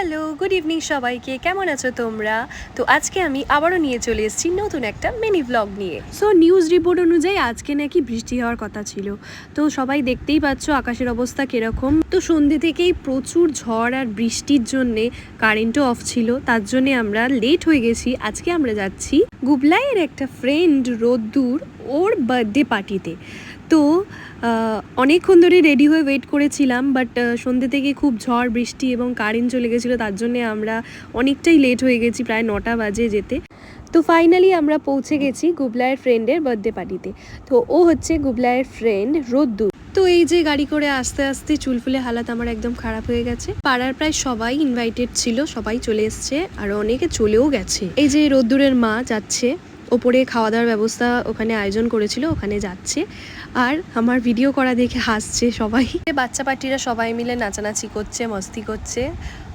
Hello, good evening সবাইকে। কেমন আছো তোমরা? তো আজকে আমি আবারও নিয়ে চলে এসেছি নতুন একটা মিনি ব্লগ নিয়ে। সো নিউজ রিপোর্ট অনুযায়ী আজকে নাকি বৃষ্টি হওয়ার কথা ছিল। তো সবাই দেখতেই পাচ্ছ আকাশের অবস্থা কিরকম। তো সন্ধ্যে থেকেই প্রচুর ঝড় আর বৃষ্টির জন্যে কারেন্টও অফ ছিল, তার জন্যে আমরা লেট হয়ে গেছি। আজকে আমরা যাচ্ছি গুবলাইয়ের একটা ফ্রেন্ড রোদ্দুর, ওর বার্থডে পার্টিতে। তো অনেকক্ষণ ধরে রেডি হয়ে ওয়েট করেছিলাম, বাট সন্ধ্যে থেকে খুব ঝড় বৃষ্টি এবং কারেন্ট চলে গেছিলো, তার জন্যে আমরা অনেকটাই লেট হয়ে গেছি, প্রায় 9টা বাজে যেতে। তো ফাইনালি আমরা পৌঁছে গেছি গুবলাইয়ের ফ্রেন্ডের বার্থডে পার্টিতে। তো ও হচ্ছে গুবলাইয়ের ফ্রেন্ড রোদ্দুর। তো এই যে গাড়ি করে আস্তে আস্তে চুলফুলে হালাত আমার একদম খারাপ হয়ে গেছে। পাড়ার প্রায় সবাই ইনভাইটেড ছিল, সবাই চলে এসছে আর অনেকে চলেও গেছে। এই যে রোদ্দুরের মা যাচ্ছে, ওপরে খাওয়া দাওয়ার ব্যবস্থা ওখানে আয়োজন করেছিল, ওখানে যাচ্ছে। আর আমার ভিডিও করা দেখে হাসছে সবাই। বাচ্চা পার্টিরা সবাই মিলে নাচানাচি করছে, মস্তি করছে।